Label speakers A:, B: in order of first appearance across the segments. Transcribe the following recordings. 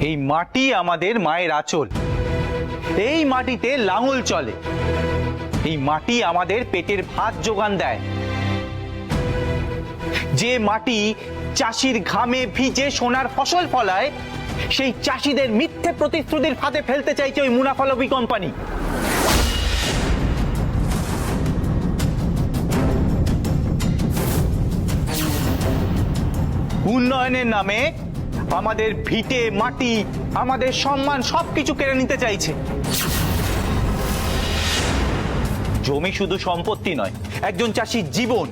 A: এই মাটি আমাদের মায়ের আঁচল, এই মাটিতে লাঙল চলে, এই মাটি আমাদের পেটের ভাত যোগান দেয়। যে মাটি চাষির ঘামে ভিজে সোনার ফসল ফলায়, সেই চাষিদের মিথ্যে প্রতিশ্রুতির ফাঁদে ফেলতে চাইছে ওই মুনাফালোভী কোম্পানি। উন্নয়নের নামে আমাদের ভিটে মাটি, আমাদের সম্মান সবকিছু কেড়ে নিতে চাইছে। জমি শুধু সম্পত্তি নয়, একজন চাষির জীবন,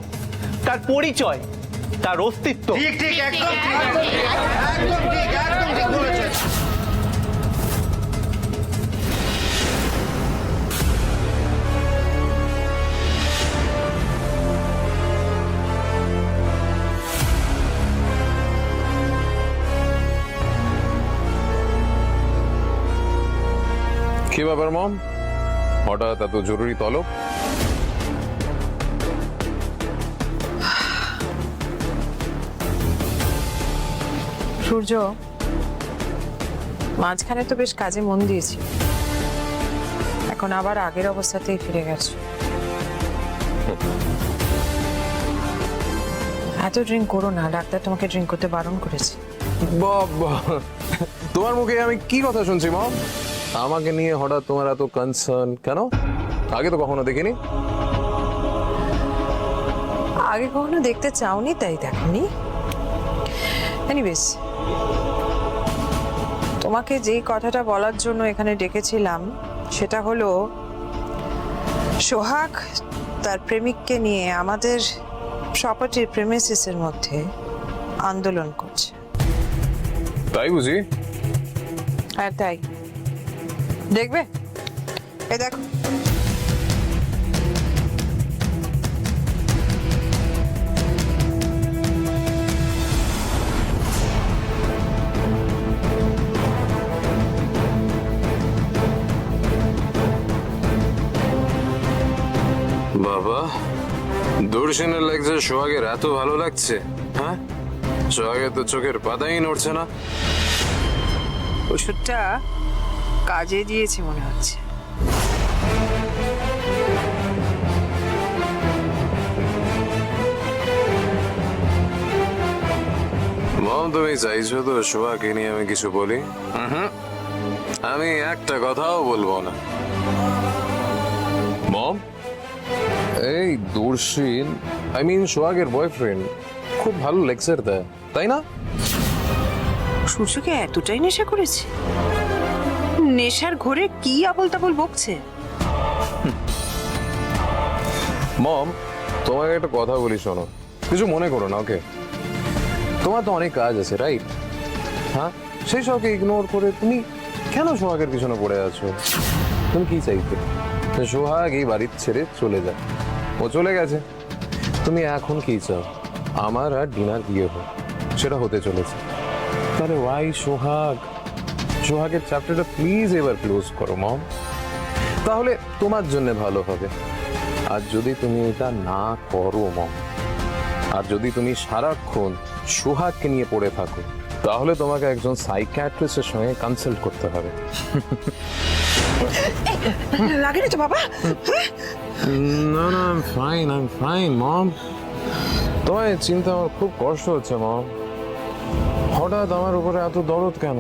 A: তার পরিচয়, তার অস্তিত্ব।
B: ঠিক ঠিক, একদম ঠিক, একদম ঠিক, একদম ঠিক বলেছেন।
C: কি ব্যাপার মম, হঠাৎ এত জরুরি তলব?
D: সূর্য, মাঝখানে তো বেশ কাজে মন দিয়েছি, এখন আবার আগের অবস্থাতেই ফিরে গেছে। এত ড্রিঙ্ক করো না, ডাক্তার তোমাকে ড্রিঙ্ক করতে বারণ করেছে।
C: বাবা, তোমার মুখে আমি কি কথা শুনছি মম? আমাকে নিয়ে হঠাৎ তোমার এত কনসার্ন কেন? আগে তো কখনো দেখিনি।
D: আগে কখনো দেখতে চাওনি তাই দেখনি। এনিওয়েজ, তোমাকে যেই কথাটা বলার জন্য এখানে ডেকেছিলাম সেটা হলো, সোহাগ তার প্রেমিককে নিয়ে আমাদের প্রপার্টির প্রেমিসিসের মধ্যে আন্দোলন করছে।
C: তাই বুঝি?
D: হ্যাঁ তাই। দেখবে, এ দেখো।
C: বাবা, দূরশিনের লাগছে সোহাগের এত ভালো লাগছে? হ্যাঁ, সোহাগের তো চোখের পাতাই নড়ছে না।
D: ওষুধটা কাজে দিয়েছে মনে হচ্ছে।
C: মম, তুমি চাইছো তো সোহাগকে নিয়ে আমি কিছু বলি? আমি একটা কথাও বলবো না। মম, এই দূরশীন, আই মিন সোহাগের বয়ফ্রেন্ড, খুব ভালো লেকচার দেয়, তাই না?
D: সূর্যকে এতটাই নেশা করেছে? নেশার ঘোরে কি আবল তাবল বকছে।
C: মম, তোমাকে একটা কথা বলি, শোনো, কিছু মনে করো না, ওকে? তোমার তো অনেক কাজ আছে, রাইট? হ্যাঁ, সেই সবকে ইগনোর করে তুমি কেন সোহাগের পিছনে পড়ে আছো? তুমি কি চাইতে? সোহাগ এই বাড়ির ছেড়ে চলে যায়, ও চলে গেছে। তুমি এখন কি চাও? আমার আর ডিনার বিয়ে হোক, সেটা হতে চলেছে। তাহলে ওয়াই সোহাগের চ্যাপ্টারটা প্লিজ এবার ক্লোজ করো মম, তাহলে তোমার জন্য ভালো হবে। আর যদি তুমি এটা না করো মম, আর যদি তুমি সারাক্ষণ সোহাগকে নিয়ে পড়ে থাকো, তাহলে তোমাকে একজন সাইকিয়াট্রিস্টের সঙ্গে কনসাল্ট করতে হবে।
D: লাগে না তো বাবা?
C: না না, আই এম ফাইন মম। তোমায় চিন্তা আমার খুব কষ্ট হচ্ছে মম। হঠাৎ আমার উপরে এত দরদ কেন?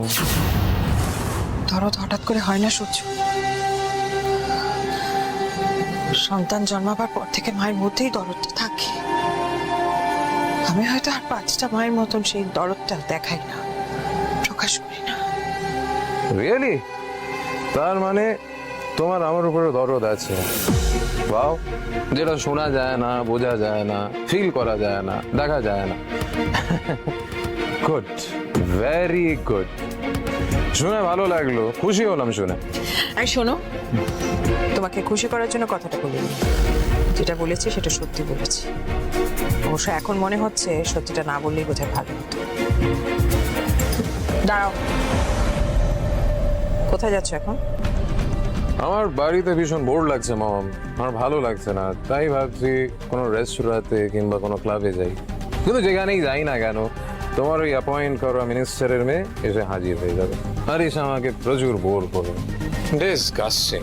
D: দরদ হঠাৎ করে হয় না সূর্য। সন্তান জন্মাবার পর থেকে মায়ের মধ্যেই দরদটা থাকে। আমি হয়তো আর 5টা মায়ের মতন সেই দরদটা দেখাই না, প্রকাশ করি না।
C: রিয়েলি? তার মানে তোমার আমার উপরে দরদ আছে? বাও, যেটা শোনা যায় না, বোঝা যায় না, ফিল করা যায় না, দেখা যায় না। Good, very good. শুনে ভালো লাগলো, খুশি হলাম শুনে।
D: আর শোনো, তোমাকে খুশি করার জন্য কথাটা বলিনি, যেটা বলেছি সেটা সত্যি বলেছি। অবশ্য এখন মনে হচ্ছে সত্যিটা না বললেই বোধহয় ভালো হতো। দাঁড়াও, কোথায় যাচ্ছ এখন?
C: আমার বাড়িতে ভীষণ বোর লাগছে মম, আমার ভালো লাগছে না, তাই ভাবছি কোনো রেস্টুরেন্টে কিংবা কোনো ক্লাবে যাই। কিন্তু যেখানেই যাই না কেন, তোমার ওই অ্যাপয়েন্ট করা মিনিস্টারের মেয়ে এসে হাজির হয়ে যাবে আর এসে আমাকে প্রচুর বোর করবে। ডিসকাস্টিং।